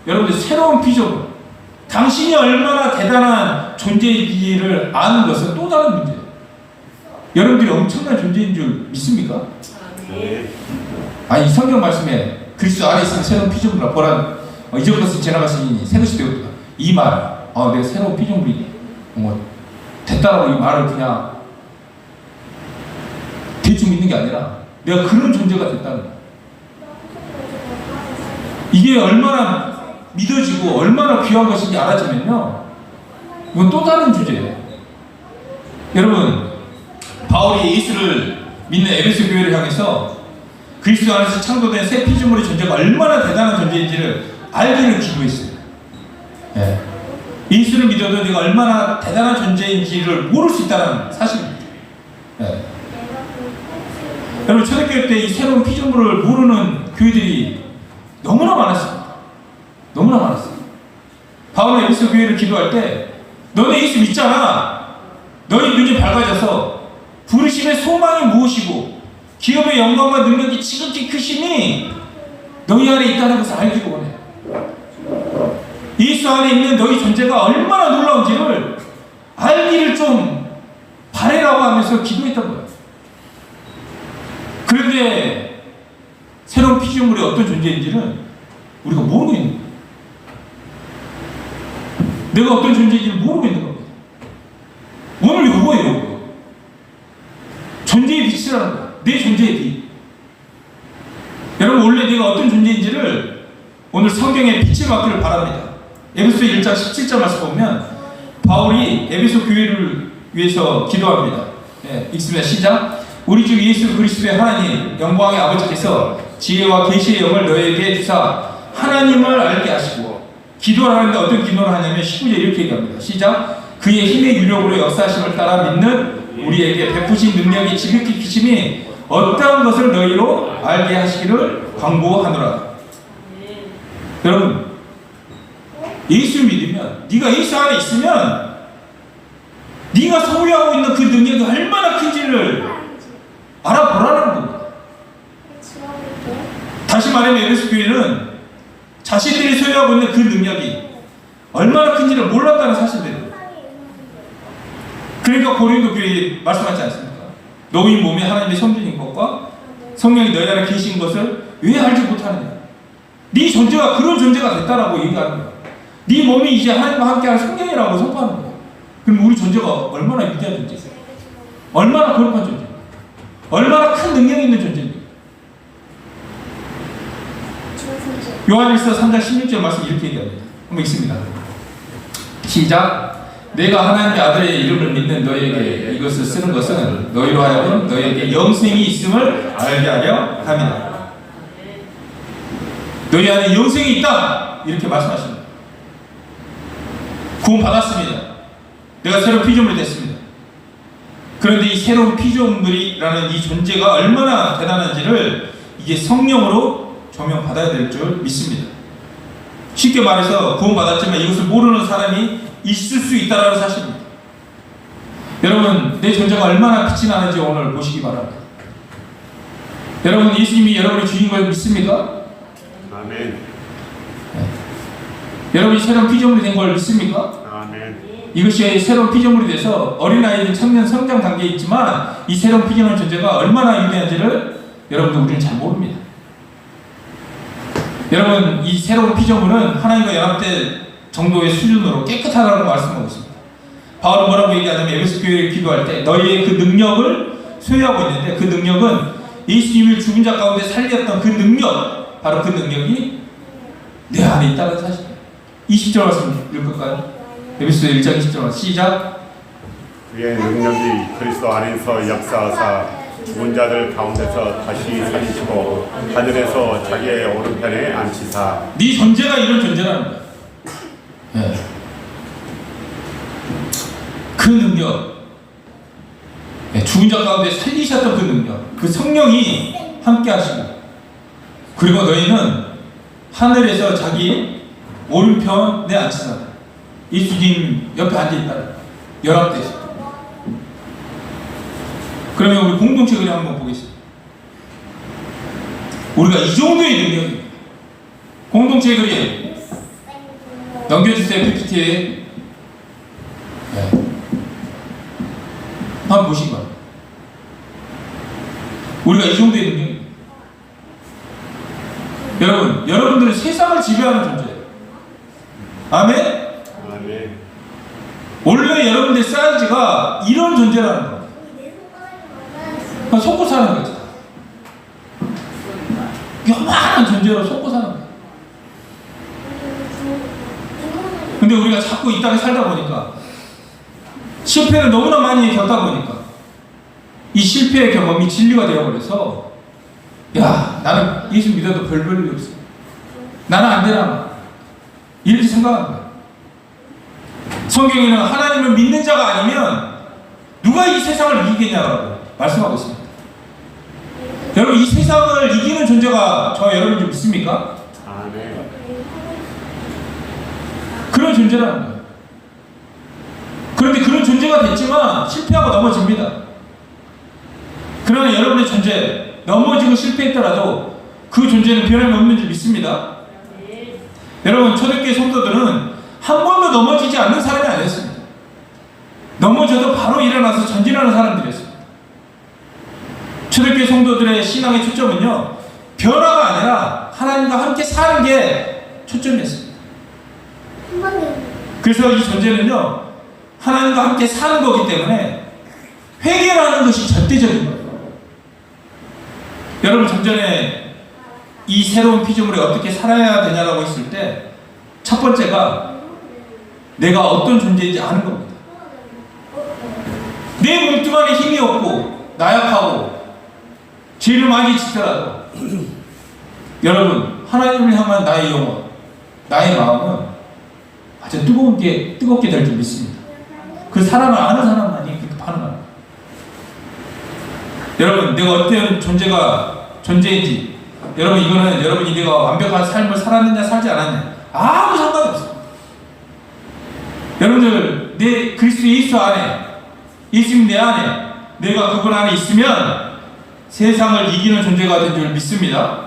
여러분들 새로운 피조물, 당신이 얼마나 대단한 존재인지를 아는 것은 또 다른 문제예요. 여러분들이 엄청난 존재인 줄 믿습니까? 아니, 이 성경 말씀에 그리스도 안에 있으면 새로운 피조물이라 보란 이전 것은 지나갔으니 새 것이 되었다. 이 말, 내가 새로운 피조물이 됐다라고 이 말을 그냥 대충 믿는 게 아니라 내가 그런 존재가 됐다는 거야. 이게 얼마나 믿어지고 얼마나 귀한 것인지 알아지면요, 이건 또 다른 주제예요. 여러분, 바울이 예수를 믿는 에베소 교회를 향해서 그리스도 안에서 창조된 새 피조물의 존재가 얼마나 대단한 존재인지를 알기를 기도했어요. 네. 예수를 믿어도 내가 얼마나 대단한 존재인지를 모를 수 있다는 사실입니다. 네. 여러분, 초대교회 때 이 새로운 피조물을 모르는 교회들이 너무나 많았습니다. 너무나 많았어요. 바울은 에베소 교회를 기도할 때 너네 예수 믿잖아. 너희 눈이 밝아져서 부르심의 소망이 무엇이고 기업의 영광과 능력이 지극히 크심이 너희 안에 있다는 것을 알기를 원해. 예수 안에 있는 너희 존재가 얼마나 놀라운지를 알기를 좀 바라라고 하면서 기도했던 거예요. 그런데 새로운 피조물이 어떤 존재인지는 우리가 모르고 있는 거예요. 내가 어떤 존재인지를 모르고 있는 겁니다. 오늘 요거예요. 존재의 빛이라는 거예요. 내 존재의 빛. 여러분, 원래 내가 어떤 존재인지를 오늘 성경에 빛을 받기를 바랍니다. 에베소 1장 17절 말씀 보면 바울이 에베소 교회를 위해서 기도합니다. 네, 읽습니다. 시작. 우리 주 예수 그리스도의 하나님 영광의 아버지께서 지혜와 계시의 영을 너에게 주사 하나님을 알게 하시고, 기도를 하는데 어떤 기도를 하냐면 19절 이렇게 얘기합니다. 시작. 그의 힘의 유력으로 역사하심을 따라 믿는 우리에게 베푸신 능력이 지극히 크심이 어떠한 것을 너희로 알게 하시기를 광고하노라. 여러분, 예수를 믿으면, 네가 예수 안에 있으면 네가 소유하고 있는 그 능력이 얼마나 큰지를 알아보라는 겁니다. 다시 말하면 에베소 교회는 자신들이 소유하고 있는 그 능력이 얼마나 큰지를 몰랐다는 사실들이에요. 그러니까 고린도 교회에 말씀하지 않습니까? 너희 몸이 하나님의 성전인 것과 성령이 너희 안에 계신 것을 왜 알지 못하느냐. 네 존재가 그런 존재가 됐다라고 얘기하는 거야. 네 몸이 이제 하나님과 함께하는 성령이라고 선포하는 거야. 그럼 우리 존재가 얼마나 위대한 존재예요? 얼마나 거룩한 존재예요? 얼마나 큰 능력이 있는 존재입니까? 요한일서 3장 16절 말씀 이렇게 얘기합니다. 한번 읽습니다. 시작. 내가 하나님의 아들의 이름을 믿는 너희에게 이것을 쓰는 것은 너희로 하여금 너희에게 영생이 있음을 알게 하려 함이다. 너희 안에 영생이 있다, 이렇게 말씀하십니다. 구원 받았습니다. 내가 새로운 피조물이 됐습니다. 그런데 이 새로운 피조물이라는 이 존재가 얼마나 대단한지를 이게 성령으로 조명받아야 될 줄 믿습니다. 쉽게 말해서 구원받았지만 이것을 모르는 사람이 있을 수 있다는 사실입니다. 여러분, 내 존재가 얼마나 빛이 나는지 오늘 보시기 바랍니다. 여러분, 예수님이 여러분의 주인 걸 믿습니까? 아멘. 여러분이 새로운 피조물이 된 걸 믿습니까? 아멘. 이것이 새로운 피조물이 돼서 어린아이들 청년 성장 단계에 있지만 이 새로운 피조물 존재가 얼마나 위대한지를 여러분들 우리는 잘 모릅니다. 여러분, 이 새로운 피조물은 하나님과 연합된 정도의 수준으로 깨끗하다고 말씀하고 있습니다. 바울은 뭐라고 얘기하냐면 에베소 교회를 기도할 때 너희의 그 능력을 소유하고 있는데 그 능력은 예수님을 죽은 자 가운데 살렸던 그 능력, 바로 그 능력이 내 안에 있다는 사실입니다. 20절 말씀 읽을까요? 에베소 1장 20절 말씀 시작. 그의 능력이 그리스도 안에서 역사하사 죽은 자들 가운데서 다시 살리시고 하늘에서 자기의 오른편에 앉히사. 네 존재가 이런 존재라는 거야. 네. 그 능력, 네, 죽은 자 가운데 살리셨던 그 능력, 그 성령이 함께 하시고, 그리고 너희는 하늘에서 자기 오른편에 앉히사. 예수님 옆에 앉아있다. 연합되시. 그러면 우리 공동체 그림 한번 보겠습니다. 우리가 이 정도의 능력입니다. 공동체 그림 넘겨주세요. PPT에. 네. 한번 보시기 바랍니다. 우리가 이 정도의 능력입니다. 여러분, 여러분들은 세상을 지배하는 존재예요. 아멘? 아멘. 원래 여러분들의 사이즈가 이런 존재라는 거예요. 그러니까 속고 사는 거죠. 요만한 존재로 속고 사는 거예요. 근데 우리가 자꾸 이 땅에 살다 보니까 실패를 너무나 많이 겪다 보니까 이 실패의 경험이 진리가 되어버려서 야, 나는 예수 믿어도 별 볼일 없어. 나는 안 되나 이렇게 생각하는 거예요. 성경에는 하나님을 믿는 자가 아니면 누가 이 세상을 이기겠냐고 말씀하고 있습니다. 여러분, 이 세상을 이기는 존재가 저 여러분 좀 믿습니까? 아멘. 그런 존재라는 거예요. 그런데 그런 존재가 됐지만 실패하고 넘어집니다. 그러나 여러분의 존재, 넘어지고 실패했더라도 그 존재는 변함이 없는 줄 믿습니다. 여러분, 초대교회 성도들은 한 번도 넘어지지 않는 사람이 아니었습니다. 넘어져도 바로 일어나서 전진하는 사람들이었습니다. 초대교회 성도들의 신앙의 초점은요, 변화가 아니라 하나님과 함께 사는 게 초점이었습니다. 그래서 이 존재는요, 하나님과 함께 사는 거기 때문에 회개라는 것이 절대적인 거예요. 여러분, 좀 전에 이 새로운 피조물이 어떻게 살아야 되냐라고 했을 때 첫 번째가 내가 어떤 존재인지 아는 겁니다. 내 몸뚱아리에 힘이 없고 나약하고 죄를 많이 짓더라도 여러분, 하나님을 향한 나의 영혼, 나의 마음은 아주 뜨겁게 될 줄 믿습니다. 그 사람을 아는 사람만이 그렇게 반응합니다. 여러분, 내가 어떤 존재인지, 여러분, 이거는 여러분이 내가 완벽한 삶을 살았느냐 살지 않았느냐 아무 상관이 없습니다. 여러분들, 내 그리스도 예수 안에, 예수님 내 안에, 내가 그분 안에 있으면 세상을 이기는 존재가 된 줄 믿습니다.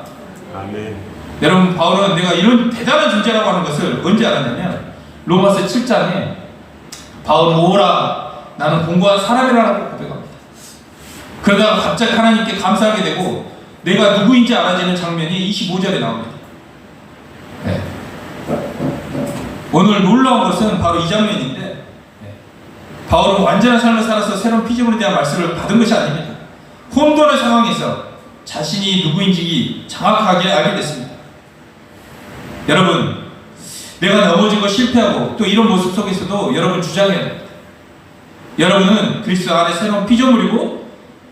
아멘. 여러분, 바울은 내가 이런 대단한 존재라고 하는 것을 언제 알았냐면 로마서 7장에 바울은 오라, 나는 공고한 사람이라고 고백합니다. 그러다가 갑자기 하나님께 감사하게 되고 내가 누구인지 알아지는 장면이 25절에 나옵니다. 네. 오늘 놀라운 것은 바로 이 장면인데, 네. 바울은 완전한 삶을 살아서 새로운 피조물에 대한 말씀을 받은 것이 아닙니다. 혼돈의 상황에서 자신이 누구인지 정확하게 알게 됐습니다. 여러분, 내가 넘어지고 실패하고 또 이런 모습 속에서도 여러분 주장해야 됩니다. 여러분은 그리스도 안에 새로운 피조물이고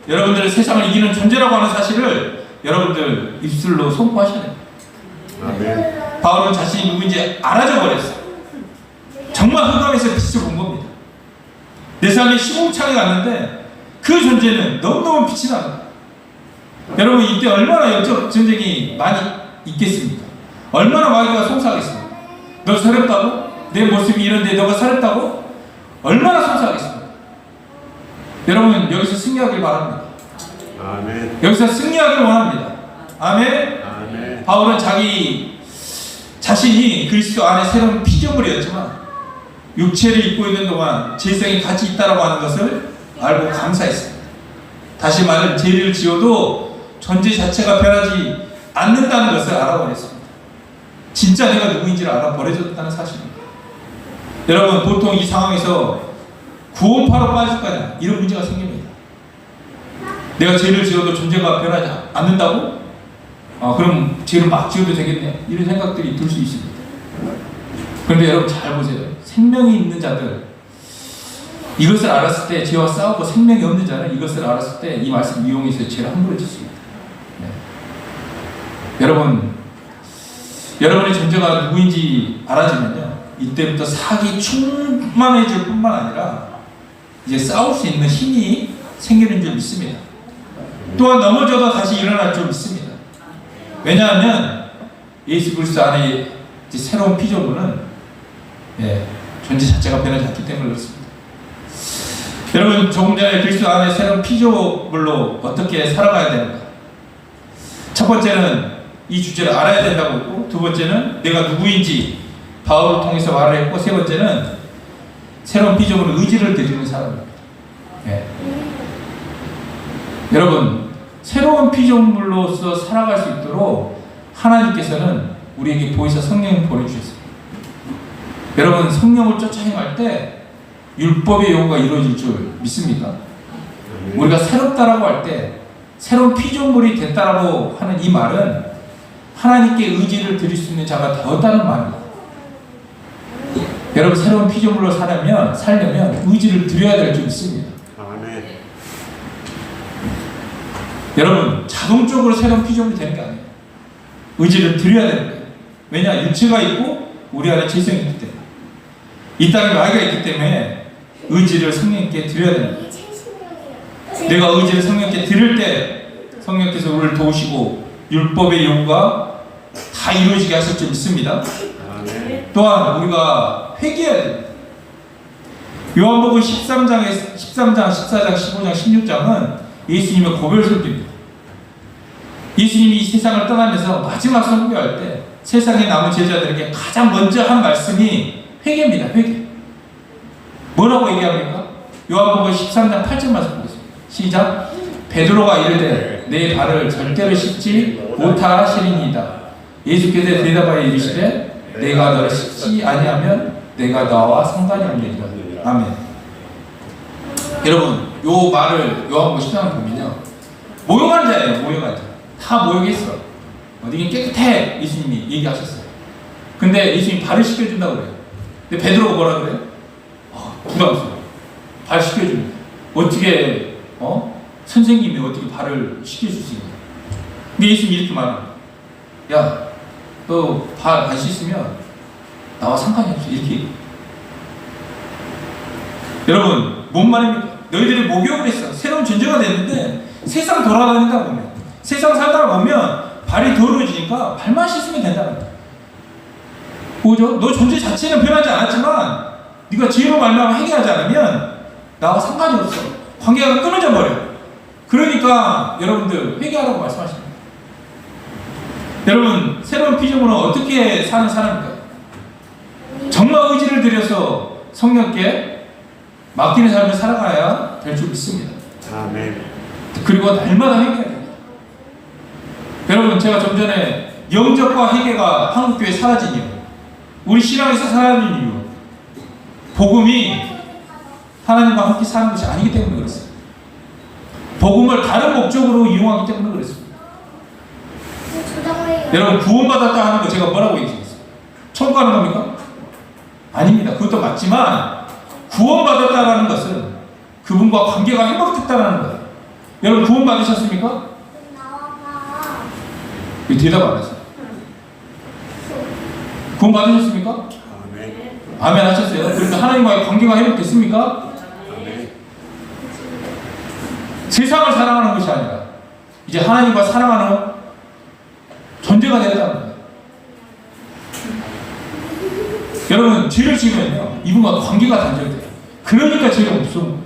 여러분들은 세상을 이기는 존재라고 하는 사실을 여러분들 입술로 선포하셔야 됩니다. 아멘. 바울은 자신이 누구인지 알아져 버렸어요. 정말 흑암에서 빛을 본 겁니다. 내 삶에 시궁창에 갔는데 그 존재는 너무너무 빛이 나요. 여러분, 이때 얼마나 영적 전쟁이 많이 있겠습니까? 얼마나 마귀가 송사하겠습니까? 너 서럽다고? 내 모습이 이런데 너가 서럽다고? 얼마나 송사하겠습니까? 여러분 여기서 승리하길 바랍니다. 아멘. 여기서 승리하길 원합니다. 아멘. 아멘. 바울은 자기 자신이 그리스도 안에 새로운 피조물이었지만 육체를 입고 있는 동안 죄성이 같이 있다라고 하는 것을 알고 감사했습니다. 다시 말해 죄를 지어도 존재 자체가 변하지 않는다는 것을 알아버렸습니다. 진짜 내가 누구인지를 알아버려졌다는 사실입니다. 여러분 보통 이 상황에서 구원파로 빠질 거냐 이런 문제가 생깁니다. 내가 죄를 지어도 존재가 변하지 않는다고? 그럼 죄를 막 지어도 되겠네 이런 생각들이 들 수 있습니다. 그런데 여러분 잘 보세요. 생명이 있는 자들 이것을 알았을 때 죄와 싸우고 생명이 없는 자는 이것을 알았을 때 이 말씀 이용해서 죄를 함부로 짓습니다. 여러분의 존재가 누구인지 알아지면요 이때부터 사기 충만해질 뿐만 아니라 이제 싸울 수 있는 힘이 생기는 줄 믿습니다. 또한 넘어져도 다시 일어날 줄 믿습니다. 왜냐하면 예수 그리스도 안에 이제 새로운 피조물은 존재 자체가 변하지 않기 때문에 그렇습니다. 여러분 조금 전에 그리스도 안에 새로운 피조물로 어떻게 살아가야 되는가? 첫 번째는 이 주제를 알아야 된다고 했고, 두 번째는 내가 누구인지 바울을 통해서 말을 했고, 세 번째는 새로운 피조물은 의지를 드리는 사람입니다. 여러분 새로운 피조물로서 살아갈 수 있도록 하나님께서는 우리에게 보이사 성령을 보내주셨습니다. 여러분 성령을 쫓아 행할 때 율법의 요구가 이루어질 줄 믿습니까? 우리가 새롭다라고 할 때 새로운 피조물이 됐다라고 하는 이 말은 하나님께 의지를 드릴 수 있는 자가 되었다는 말입니다. 여러분 새로운 피조물로 살려면 의지를 드려야 될 줄 믿습니다. 아멘. 여러분 자동적으로 새로운 피조물이 되는 게 아니에요. 의지를 드려야 되는 거예요. 왜냐? 육체가 있고 우리 안에 죄성이 있기 때문에 이 땅에 나이가 있기 때문에 의지를 성령님께 드려야 됩니다. 내가 의지를 성령님께 드릴 때 성령께서 우리를 도우시고 율법의 요구가 다 이루어지게 하실 줄 믿습니다. 아멘. 또한 우리가 회개해야 됩니다. 요한복음 13장, 14장, 15장, 16장은 예수님의 고별 설교입니다. 예수님이 이 세상을 떠나면서 마지막 설교할 때 세상에 남은 제자들에게 가장 먼저 한 말씀이 회개입니다. 회개. 뭐라고 얘기합니까? 요한복음 13장 8절 말씀 보겠습니다. 시작. 베드로가 이르되 내 발을 절대로 씻지 못하시리니이다. 예수께서 대답하여 이르시되 내가 너를 씻지 아니하면 내가 너와 상관이 없느니라. 아멘. 여러분 요 말을 요한복음 13장 보면요 모욕하는 자예요. 모욕하는 자. 다 모욕했어. 어디 깨끗해 예수님이 얘기하셨어요. 근데 예수님이 발을 씻겨준다고 그래요. 근데 베드로가 뭐라 그래요? 부담스러워. 발 씻겨줍니다. 어떻게 선생님이 어떻게 발을 씻겨줄 수 있냐? 근데 예수님이 이렇게 말합니다. 야, 너 발 안 씻으면 나와 상관이 없어. 이렇게. 여러분, 뭔 말입니까? 너희들이 목욕을 했어. 새로운 존재가 됐는데 세상 돌아다니다 보면, 세상 살다 보면 발이 더러워지니까 발만 씻으면 된다는 거야. 보죠? 너 존재 자체는 변하지 않았지만 네가 죄로 말미암아 회개하지 않으면 나와 상관이 없어. 관계가 끊어져 버려. 그러니까 여러분들 회개하라고 말씀하십니다. 여러분 새로운 피조물은 어떻게 사는 사람입니까? 정말 의지를 들여서 성령께 맡기는 삶을 살아가야 될 줄 믿습니다. 아멘. 그리고 날마다 회개해야 됩니다. 여러분 제가 좀 전에 영접과 회개가 한국교회에 사라진 이유, 우리 신앙에서 사라진 이유, 복음이 하나님과 함께 사는 것이 아니기 때문에 그렇습니다. 복음을 다른 목적으로 이용하기 때문에 그렇습니다. 여러분 구원받았다 하는 거 제가 뭐라고 얘기했어요? 천국 가는 겁니까? 아닙니다. 그것도 맞지만 구원받았다는 것은 그분과 관계가 회복됐다는 거예요. 여러분 구원받으셨습니까? 왜 대답 안 하세요? 구원받으셨습니까? 아멘. 아멘 하셨어요? 그러니까 하나님과의 관계가 회복됐습니까? 아멘. 세상을 사랑하는 것이 아니라 이제 하나님과 사랑하는 존재가 되었다는 거예요. 여러분 죄를 지으면요 이분과 관계가 단절돼요. 그러니까 죄가 무서운 거예요.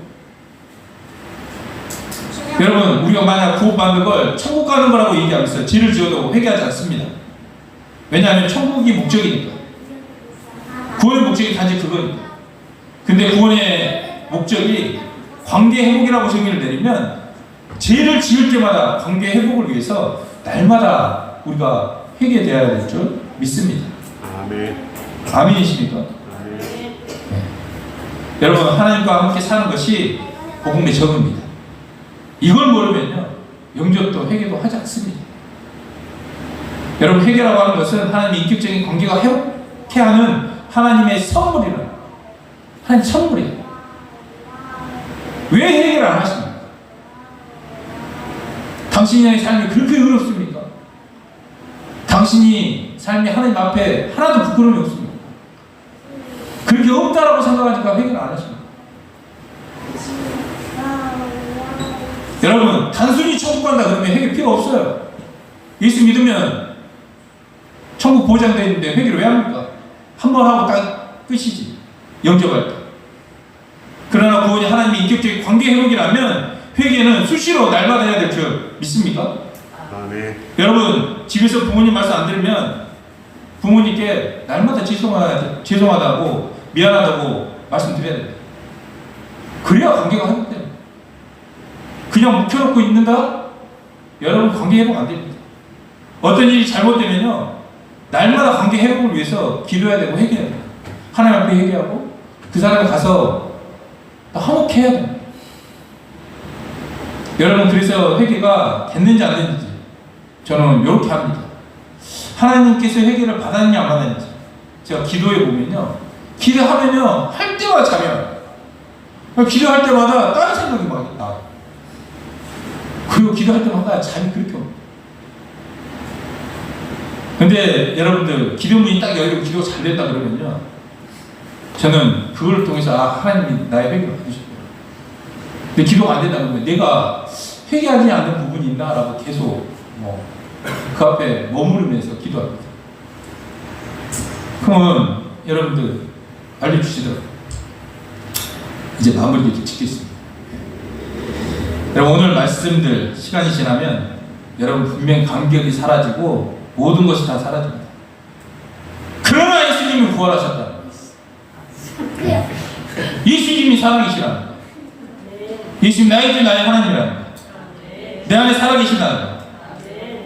여러분, 우리가 만약 구원받는 걸 천국 가는 거라고 얘기하고 있어요. 죄를 지어도 회개하지 않습니다. 왜냐하면 천국이 목적이니까. 구원의 목적이 단지 그거니까. 근데 구원의 목적이 관계 회복이라고 정의를 내리면 죄를 지을 때마다 관계 회복을 위해서 날마다 우리가 회개되어야 될 줄 믿습니다. 아멘. 아멘이십니까? 아멘. 네. 여러분, 하나님과 함께 사는 것이 복음의 적입니다. 이걸 모르면요, 영접도 회개도 하지 않습니다. 여러분, 회개라고 하는 것은 하나님의 인격적인 관계가 회복해 하는 하나님의 선물이라. 하나님 선물이에요. 왜 회개를 안 하십니까? 당신의 삶이 그렇게 어렵습니까? 당신이 삶이 하나님 앞에 하나도 부끄러움이 없습니까? 그렇게 없다라고 생각하니까 회개를 안 하십니까? 여러분, 단순히 천국 간다 그러면 회개 필요 없어요. 예수 믿으면 천국 보장되어 있는데 회개를 왜 합니까? 한 번 하고 딱 끝이지. 영접할 때. 그러나 구원이 하나님의 인격적인 관계 회복이라면 회개는 수시로 날마다 해야 될 줄 믿습니까? 아멘. 여러분, 집에서 부모님 말씀 안 들으면 부모님께 날마다 죄송하다고 미안하다고 말씀드려야 돼요. 그래야 관계가 회복돼요. 그냥 묵혀놓고 있는다? 여러분, 관계 회복 안 됩니다. 어떤 일이 잘못되면요, 날마다 관계 회복을 위해서 기도해야 되고 회개해야 돼요. 하나님 앞에 회개하고 그 사람이 가서 화목해야 됩니다. 여러분, 그래서 회개가 됐는지 안 됐는지 저는 이렇게 합니다. 하나님께서 회개를 받았느냐 안 받았는지 제가 기도해 보면요, 기도하면요 할 때마다 잠이 와요. 기도할 때마다 다른 생각이 막 나와요. 그리고 기도할 때마다 잠이 그렇게 옵니다. 근데 여러분들, 기도문이 딱 열리고 기도가 잘 된다 그러면요, 저는 그걸 통해서 하나님이 나의 회개를 받으셨구나. 근데 기도가 안 된다 그러면 내가 회개하지 않는 부분이 있나? 라고 계속 그 앞에 머무르면서 기도합니다. 그러면 여러분들 알려주시더라고요. 이제 마무리 짓겠습니다. 여러분, 오늘 말씀들 시간이 지나면 여러분 분명 간격이 사라지고 모든 것이 다 사라집니다. 그러나 예수님이 부활하셨다. 예수님이 살아계시라. 예수님 나의 주 나의 하나님이라. 내 안에 살아계신다.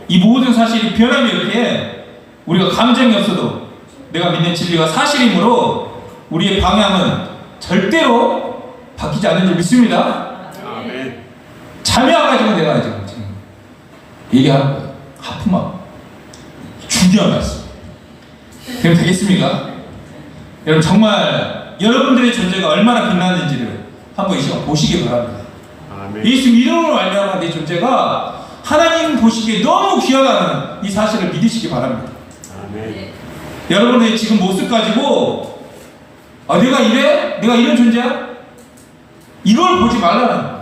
이 모든 사실이 변함이 없기에 우리가 감정이 없어도 내가 믿는 진리가 사실이므로 우리의 방향은 절대로 바뀌지 않는 줄 믿습니다. 아멘. 잠이 와가지고 내가 지금 얘기하는 거예요. 하품하고. 중요한 말씀. 그럼 되겠습니까? 여러분, 정말 여러분들의 존재가 얼마나 빛나는지를 한번 이 시간 보시기 바랍니다. 아멘. 예수 이름으로 말미암아 내 존재가 하나님 보시기에 너무 귀하다는 이 사실을 믿으시기 바랍니다. 아멘. 여러분의 지금 모습 가지고 내가 이래? 내가 이런 존재야? 이걸 보지 말라는 거예요.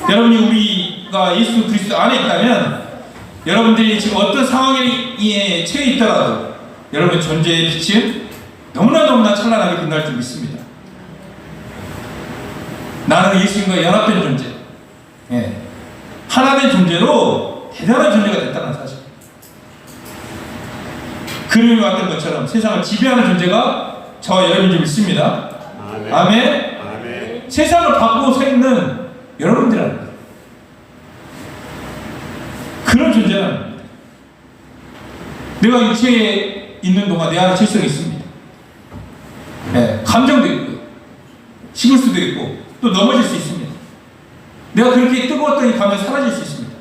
여러분이 우리가 예수 그리스도 안에 있다면 여러분들이 지금 어떤 상황에 처해 있더라도 여러분의 존재의 빛은 너무나 찬란하게 빛날 줄 믿습니다. 나는 예수님과 연합된 존재, 하나된 존재로 대단한 존재가 됐다는 사실. 그림이 왔던 것처럼 세상을 지배하는 존재가 저와 여러분인 줄 믿습니다. 아멘. 아멘. 아멘. 세상을 바꾸고 서 있는 여러분들이라는 거예요. 그런 존재라는 겁니다. 내가 육체에 있는 동안 내 안에 질성이 있습니다. 감정도 있고요. 식을 수도 있고 또 넘어질 수 있습니다. 내가 그렇게 뜨거웠던 이 감정 사라질 수 있습니다.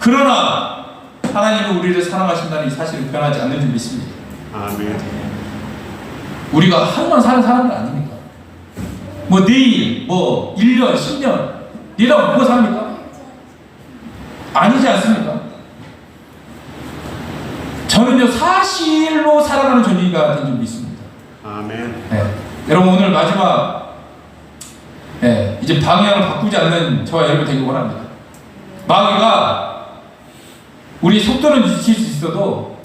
그러나 하나님은 우리를 사랑하신다는 이 사실을 변하지 않는 줄 믿습니다. 아멘. 우리가 하루만 사는 사람들 아닙니까? 내일, 1년, 10년 내가 뭐가 삽니까? 아니지 않습니까? 저는요, 사실로 살아가는 존재가 된 줄 믿습니다. 아멘. 여러분, 오늘 마지막 이제 방향을 바꾸지 않는 저와 여러분 되길 원합니다. 마귀가 우리 속도는 지킬 수 있어도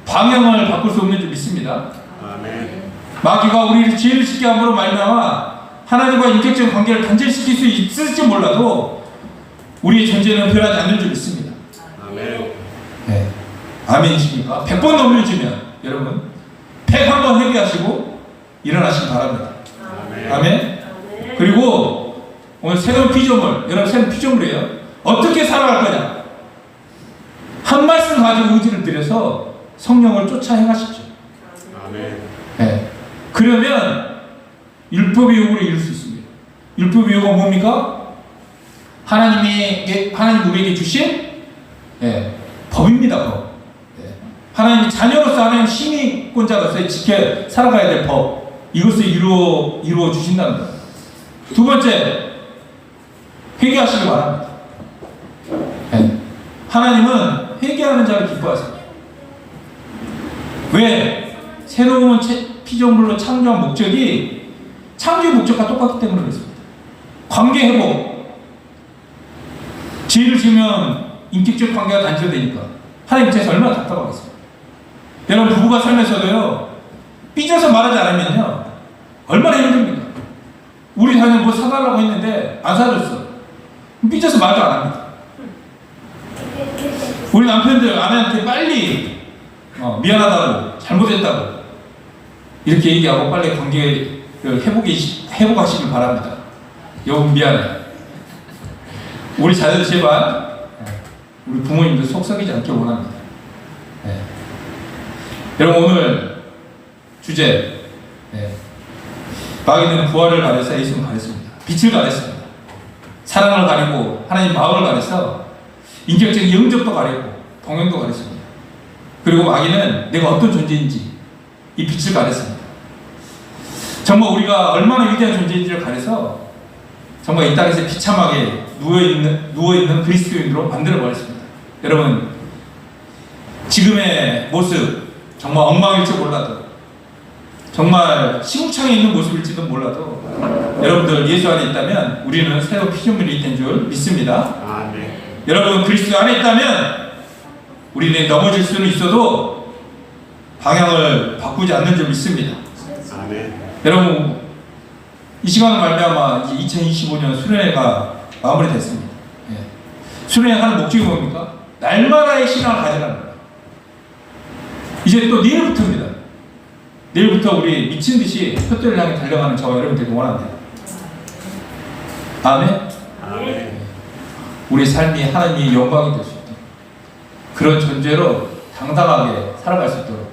방향을 바꿀 수 없는 줄 믿습니다. 아멘. 마귀가 우리를 죄를 짓게 함으로 말미암아 하나님과 인격적인 관계를 단절시킬 수 있을지 몰라도 우리의 존재는 변하지 않는 줄 믿습니다. 아멘. 네. 아멘이십니까? 100번 넘겨주면 여러분 101번 회개하시고 일어나시기 바랍니다. 아멘. 아멘. 그리고 오늘 새로운 피조물, 여러분 새로운 피조물이에요. 어떻게 살아갈 거냐? 한 말씀 가지고 의지를 들여서 성령을 쫓아 행하십시오. 아멘. 네. 그러면 율법의 유혹을 이룰 수 있습니다. 율법의 유혹은 뭡니까? 하나님 우리에게 주신 법입니다. 법. 하나님 자녀로서 하나님 시민권자로서 지켜 살아가야 될 법. 이것을 이루어 주신다는 거예요. 두 번째, 회개하시기 바랍니다. 하나님은 회개하는 자를 기뻐하십니다. 왜? 새로운 피조물로 창조한 목적이 창조의 목적과 똑같기 때문에 그렇습니다. 관계 회복. 죄를 지으면 인격적 관계가 단절되니까 하나님 입장에서 얼마나 답답하겠습니까? 여러분 부부가 살면서도요, 삐져서 말하지 않으면요 얼마나 힘듭니까? 우리 자녀 뭐 사달라고 했는데 안 사줬어. 삐져서 말도 안 합니다. 우리 남편들 아내한테 빨리 미안하다고 잘못했다고 이렇게 얘기하고 빨리 관계를 회복하시길 바랍니다. 여보 미안해. 우리 자녀들 제발 우리 부모님들 속 썩이지 않길 원합니다. 네. 여러분 오늘 주제 마귀는 부활을 가려서 예수님을 가렸습니다. 빛을 가렸습니다. 사랑을 가리고 하나님 마음을 가려서 인격적인 영접도 가리고 동행도 가렸습니다. 그리고 마귀는 내가 어떤 존재인지 이 빛을 가렸습니다. 정말 우리가 얼마나 위대한 존재인지를 가려서 정말 이 땅에서 비참하게 누워있는 그리스도인으로 만들어버렸습니다. 여러분 지금의 모습 정말 엉망일지 몰라도 정말 시궁창에 있는 모습일지도 몰라도 여러분들 예수 안에 있다면 우리는 새로운 피조물이 된 줄 믿습니다. 아멘. 여러분 그리스도 안에 있다면 우리는 넘어질 수는 있어도 방향을 바꾸지 않는 줄 믿습니다. 아멘. 여러분 이 시간을 말미암아 2025년 수련회가 마무리됐습니다. 수련회 하는 목적이 뭡니까? 날마다의 신앙을 가져가는 거예요. 이제 또 내일부터입니다. 내일부터 우리 미친 듯이 푯토를 향해 달려가는 저와 여러분 되길 원합니다. 아멘. 아멘. 우리 삶이 하나님의 영광이 될 수 있도록 그런 존재로 당당하게 살아갈 수 있도록